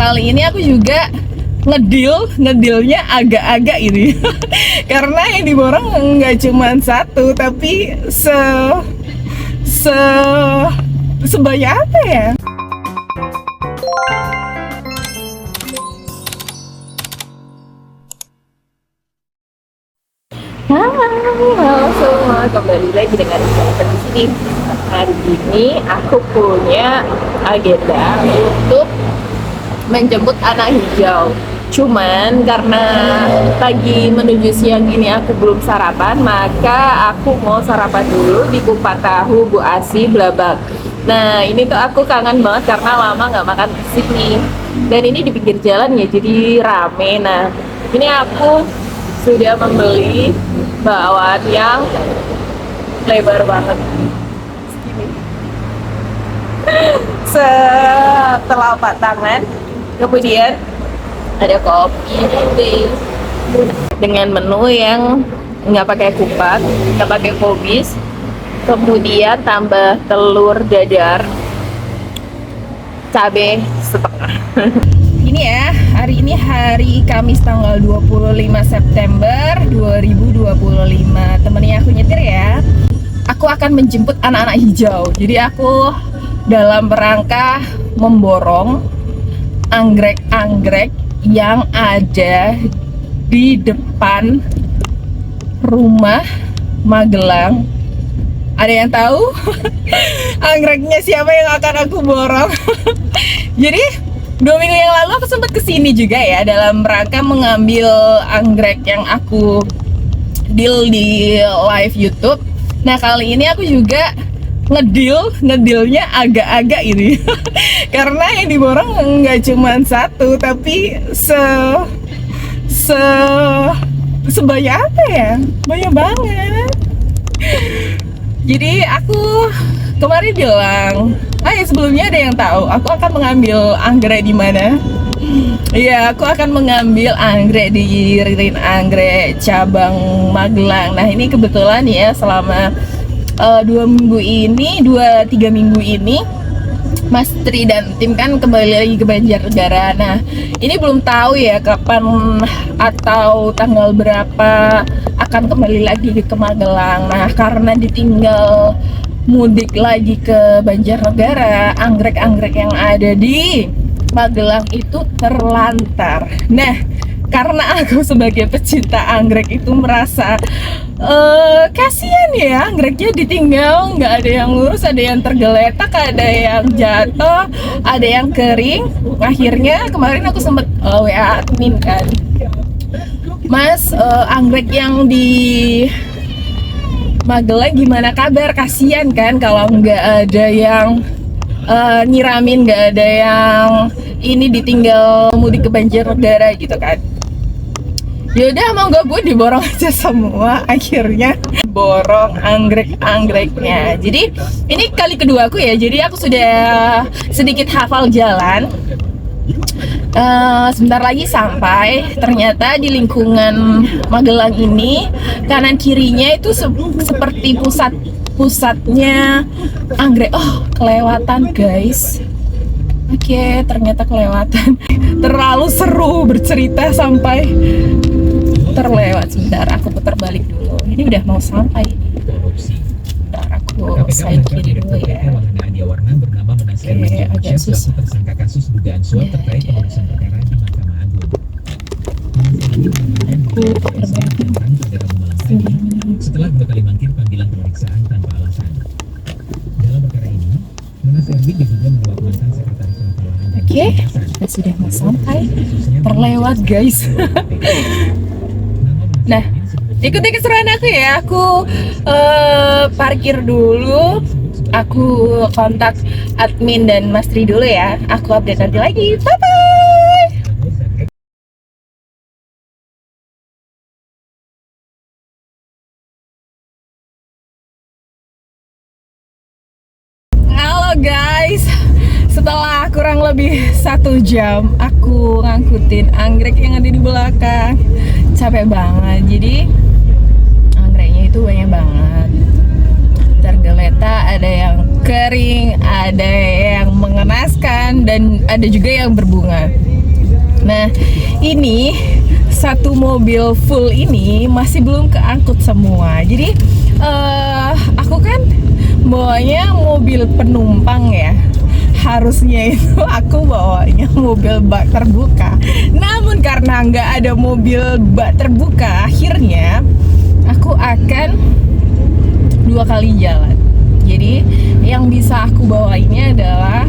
kali ini aku juga ngedilnya agak-agak ini karena yang diborong nggak cuma satu tapi sebanyak apa ya. Halo semua, kembali lagi dengan saya di sini. Hari ini aku punya agenda untuk menjemput anak hijau. Cuman karena pagi menuju siang ini aku belum sarapan, maka aku mau sarapan dulu di kupat tahu Bu Asi Blabak. Nah ini tuh aku kangen banget karena lama nggak makan di sini. Dan ini di pinggir jalan ya, jadi rame. Nah ini aku sudah membeli bakwan yang lebar banget, setelapak tangan. Kemudian ada kopi, teh, dengan menu yang nggak pakai kupat, nggak pakai kubis. Kemudian tambah telur dadar, cabai setengah. Ini ya, hari ini hari Kamis tanggal 25 September 2025. Temennya aku nyetir ya. Aku akan menjemput anak-anak hijau. Jadi aku dalam rangka memborong anggrek-anggrek yang ada di depan rumah Magelang. Ada yang tahu anggreknya siapa yang akan aku borong? Jadi 2 minggu yang lalu aku sempat kesini juga ya dalam rangka mengambil anggrek yang aku deal di live YouTube. Nah kali ini aku juga ngedilnya agak-agak ini karena yang diborong nggak cuma satu tapi sebanyak apa ya, banyak banget. Jadi aku kemarin bilang, sebelumnya ada yang tahu aku akan mengambil anggrek di mana? Iya, aku akan mengambil anggrek di Ririn Anggrek cabang Magelang. Nah ini kebetulan ya selama 2-3 minggu ini Mas Tri dan tim kan kembali lagi ke Banjarnegara. Nah ini belum tahu ya kapan atau tanggal berapa akan kembali lagi ke Magelang. Nah karena ditinggal mudik lagi ke Banjarnegara, anggrek-anggrek yang ada di Magelang itu terlantar. Nah karena aku sebagai pecinta anggrek itu merasa kasihan ya, anggreknya ditinggal, nggak ada yang lurus, ada yang tergeletak, ada yang jatuh, ada yang kering. Akhirnya kemarin aku sempet WA admin kan, Mas, anggrek yang di Magelang gimana kabar? Kasihan kan kalau nggak ada yang nyiramin, nggak ada yang ini ditinggal mudik ke Banjarnegara gitu kan. Yaudah mau gak gue diborong aja semua. Akhirnya borong anggrek-anggreknya. Jadi ini kali kedua aku ya, jadi aku sudah sedikit hafal jalan. Sebentar lagi sampai. Ternyata di lingkungan Magelang ini kanan kirinya itu seperti pusatnya anggrek. Oh kelewatan guys. Oke, ternyata kelewatan. Terlalu seru bercerita sampai terlewat. Sebentar, aku putar balik dulu. Ini udah mau sampai. Bentar, aku side kiri dulu ya. Oke, agak susah. Tersangka kasus dugaan suap terkait pengurusan perkara di Mahkamah Agung. Setelah 2 kali mangkir panggilan pemeriksaan tanpa alasan. Dalam perkara ini, Munas Erwin diduga menyuap mantan sekretaris keuangan. Oke, kita sudah mau sampai. Terlewat guys. Nah, ikuti keseruan aku ya. Aku parkir dulu. Aku kontak admin dan Mas Tri dulu ya. Aku update nanti lagi. Bye bye. Halo guys. Setelah kurang lebih 1 jam aku ngangkutin anggrek yang ada di belakang, capek banget. Jadi anggreknya itu banyak banget, tergeletak, ada yang kering, ada yang mengenaskan, dan ada juga yang berbunga. Nah, ini satu mobil full ini masih belum keangkut semua. Jadi aku kan bawanya mobil penumpang ya. Harusnya itu aku bawanya mobil bak terbuka. Namun karena nggak ada mobil bak terbuka, akhirnya aku akan 2 kali jalan. Jadi yang bisa aku bawa ini adalah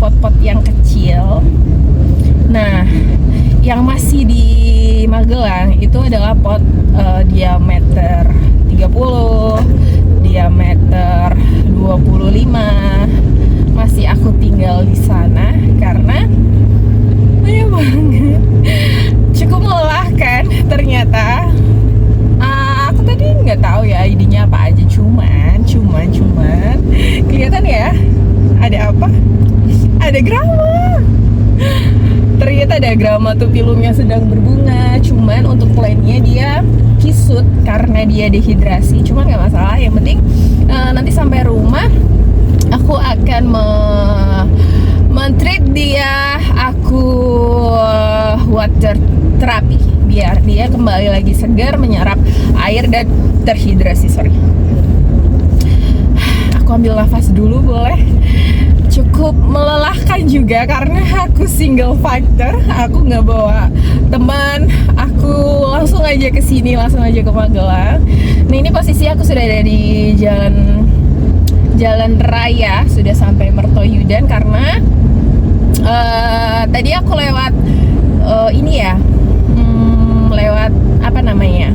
pot-pot yang kecil. Nah, yang masih di Magelang itu adalah pot diameter 30, diameter 25. Masih aku tinggal di sana karena banyak banget. Cukup melelahkan ternyata. Aku tadi nggak tahu ya ID-nya apa aja, cuman kelihatan ya ada apa? Ada grama. Ternyata ada grama tuh, pilumnya sedang berbunga. Cuman untuk lainnya dia kisut karena dia dehidrasi. Cuman nggak masalah, yang penting nanti sampai rumah aku akan men-treat dia, aku water terapi biar dia kembali lagi segar, menyerap air dan terhidrasi. Aku ambil nafas dulu boleh. Cukup melelahkan juga karena aku single fighter, aku nggak bawa teman, aku langsung aja ke sini, langsung aja ke Magelang. Nah, ini posisi aku sudah ada di jalan raya, sudah sampai Mertoyudan karena tadi aku lewat lewat apa namanya?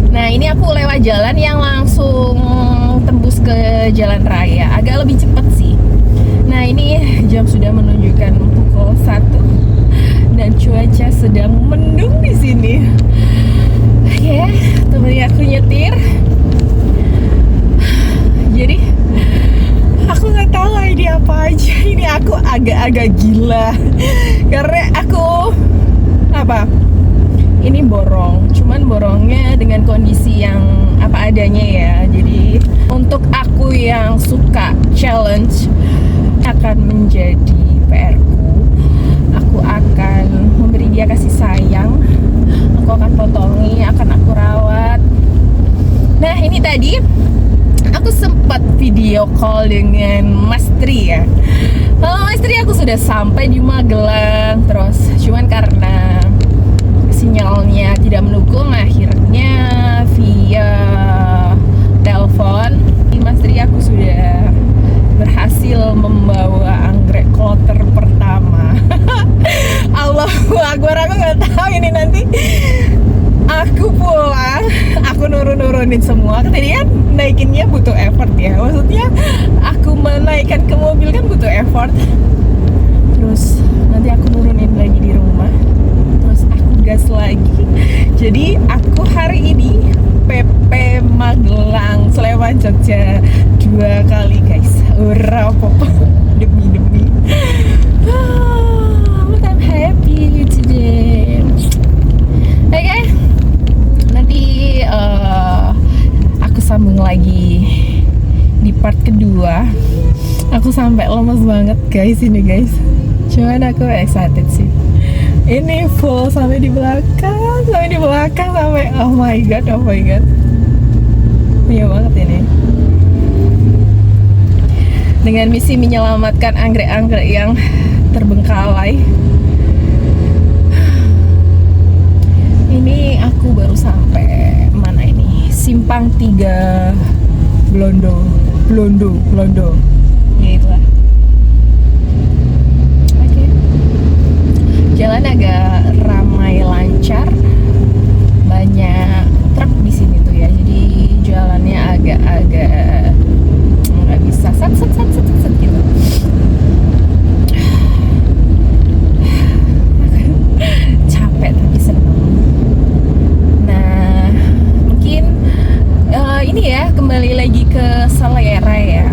Nah, ini aku lewat jalan yang langsung tembus ke jalan raya, agak lebih cepat sih. Nah, ini jam sudah menunjukkan pukul 1 dan cuaca sedang mendung di sini. Oke, temennya aku nyetir. Jadi aku nggak tahu ini apa aja. Ini aku agak-agak gila karena aku ini borong, cuman borongnya dengan kondisi yang apa adanya ya. Jadi untuk aku yang suka challenge akan menjadi PR-ku. Aku akan memberi dia kasih sayang, aku akan potongi, akan aku rawat. Nah, ini tadi aku sempat video call dengan Mas Tri ya. Halo Mas Tri, aku sudah sampai di Magelang. Terus cuman karena sinyalnya tidak mendukung, akhirnya via telepon Mas Tri aku sudah berhasil membawa anggrek kloter pertama. Allahu Akbar, aku nggak tahu ini nanti aku pulang, aku nurunin semua. Tadi kan naikinnya butuh effort ya, maksudnya aku menaikkan ke mobil kan butuh effort. Terus nanti aku nurunin lagi di rumah, terus aku gas lagi. Jadi aku hari ini PP Magelang Sleman Jogja 2 kali guys. Ora apa-apa, demi but I'm happy today. Oke, nanti aku sambung lagi di part kedua. Aku sampai lemes banget guys ini guys. Cuman aku excited sih. Ini full sampai di belakang sampai oh my god. Iya banget ini. Dengan misi menyelamatkan anggrek-anggrek yang terbengkalai. Ini aku baru sampai mana ini? Simpang 3 Blondo. Ya itulah. Oke. Jalan agak ramai lancar. Banyak truk di sini tuh ya. Jadi jalannya agak-agak nggak bisa sat gitu. Capek tapi seneng. Nah, mungkin ini ya kembali lagi ke selera ya.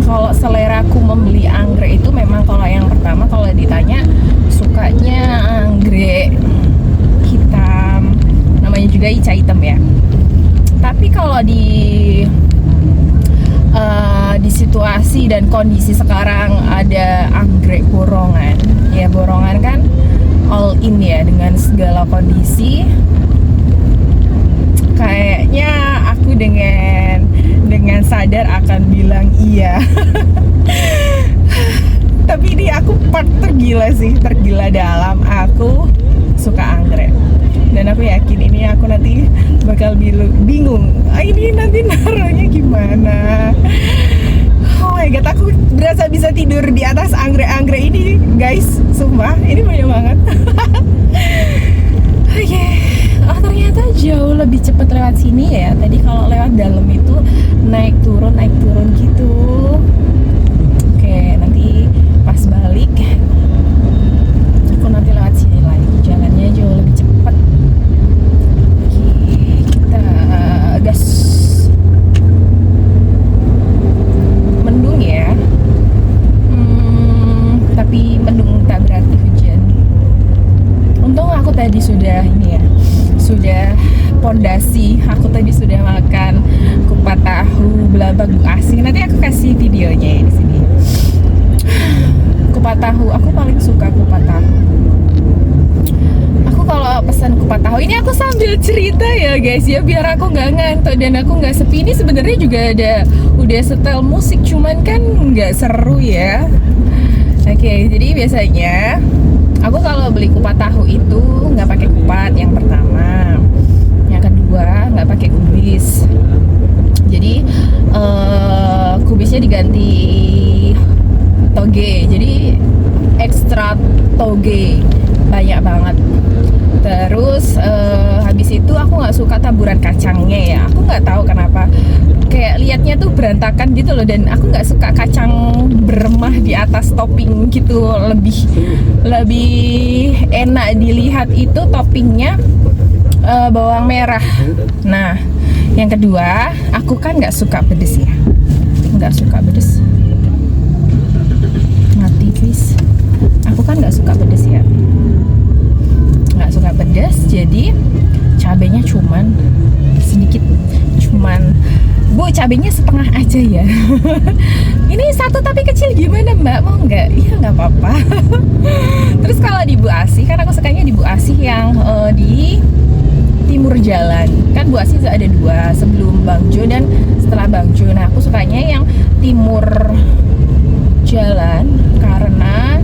Kalau seleraku membeli anggrek itu memang kalau yang pertama kalau ditanya sukanya anggrek hitam, namanya juga ica hitam ya. Tapi kalau di situasi dan kondisi sekarang ada anggrek borongan. Ya borongan kan yakin ya dengan segala kondisi. Kayaknya aku dengan sadar akan bilang iya. Tapi ini aku part tergila sih, tergila dalam. Aku suka anggrek dan aku yakin ini aku nanti bakal bingung. Ini nanti naruhnya gimana? Oh my god, aku berasa bisa tidur di atas anggrek-anggrek ini, guys. Sumpah, ini banyak banget. Oke. Oh ternyata jauh lebih cepat lewat sini ya. Tadi kalau lewat dalam itu naik turun gitu. Oke, nanti pas balik aku nanti lewat sini lagi. Jalannya jauh lebih cepat. Oke, kita gas. Mendung ya. Tapi mendung tak berarti hujan. Untung aku tadi sudah sudah pondasi. Aku tadi sudah makan kupat tahu belabak Bu Asih. Nanti aku kasih videonya ya di sini. Kupat tahu, aku paling suka kupat tahu. Aku kalau pesan kupat tahu ini aku sambil cerita ya guys ya, biar aku nggak ngantuk dan aku nggak sepi. Ini sebenarnya juga udah setel musik, cuman kan nggak seru ya. Oke, jadi biasanya aku kalau beli kupat tahu itu nggak pakai kupat yang pertama, yang kedua nggak pakai kubis. Jadi kubisnya diganti toge, jadi ekstra toge banyak banget. Terus habis itu aku nggak suka taburan kacangnya ya. Aku nggak tahu kenapa. Kayak liatnya tuh berantakan gitu loh, dan aku nggak suka kacang beremah di atas topping gitu. Lebih enak dilihat itu toppingnya bawang merah. Nah, yang kedua, aku kan nggak suka pedes ya. Nggak suka pedes. Mati please. Aku kan nggak suka pedes ya. Nggak suka pedas, jadi cabenya cuman sedikit, Bu, cabenya setengah aja ya. Ini satu tapi kecil, gimana Mbak, mau nggak? Iya nggak apa-apa. Terus kalau di Bu Asih, kan aku sukanya di Bu Asih yang di timur jalan. Kan Bu Asih ada dua, sebelum Bang Jo dan setelah Bang Jo. Nah aku sukanya yang timur jalan karena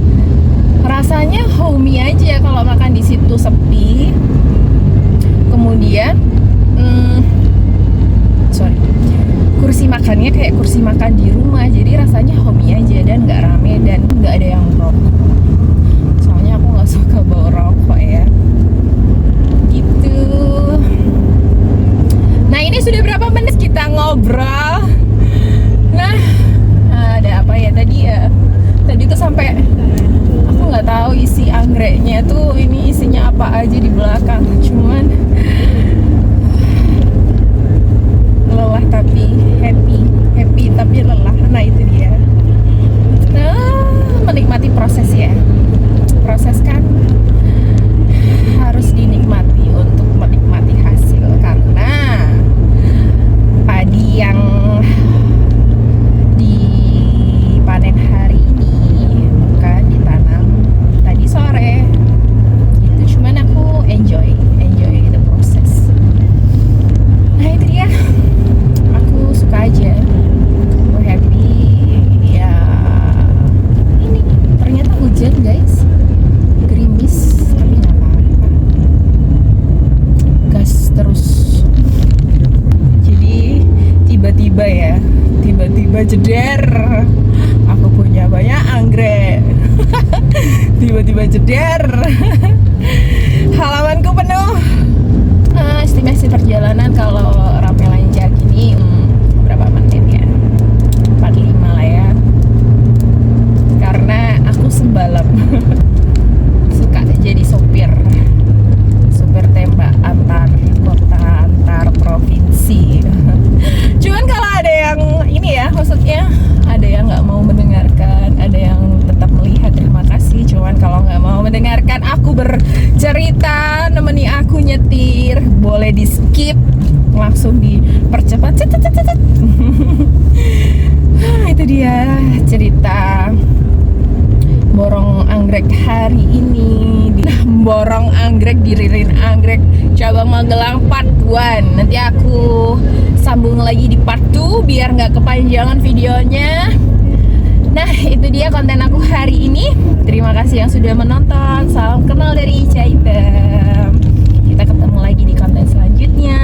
rasanya homey aja kalau makan di situ, sepi. Kemudian kursi makannya kayak kursi makan di rumah, jadi rasanya homey aja dan nggak rame dan nggak ada yang merokok. Soalnya aku nggak suka bawa rokok ya. Gitu. Nah ini sudah berapa menit kita ngobrol? Nah ada apa ya tadi ya? Tadi tuh sampai aku nggak tahu isi anggreknya tuh ini isinya apa aja di belakang, cuman lelah tapi happy tapi lelah. Nah itu dia. Nah, menikmati proses ya. Proses kan harus dinikmati untuk menikmati hasil, karena padi yang dipanen hari ini bukan ditanam tadi sore gitu. Cuman aku enjoy the process. Nah itu dia, aku suka aja, aku happy ya. Ini ternyata hujan guys, gerimis tapi nggak apa-apa, gas terus. Jadi tiba-tiba jeder, aku punya banyak anggrek. Tiba-tiba jeder, halamanku penuh. Estimasi perjalanan kalau rame lancar gini berapa menit ya? 45 lah ya. Karena aku sembalap. Suka jadi sopir tembak antar kota, antar provinsi. Cuman kalau ada yang ini ya, maksudnya ada yang nggak mau mendengarkan, ada yang tetap melihat, terima kasih. Cuman kalau nggak mau mendengarkan aku bercerita, nemeni aku nyetir, boleh di skip, langsung dipercepat. Itu dia cerita borong anggrek hari ini. Nah, borong anggrek di Ririn Anggrek cabang Magelang part 1. Nanti aku sambung lagi di part 2 biar nggak kepanjangan videonya. Nah, itu dia konten aku hari ini. Terima kasih yang sudah menonton. Salam kenal dari Ica Item. Kita ketemu lagi di konten selanjutnya.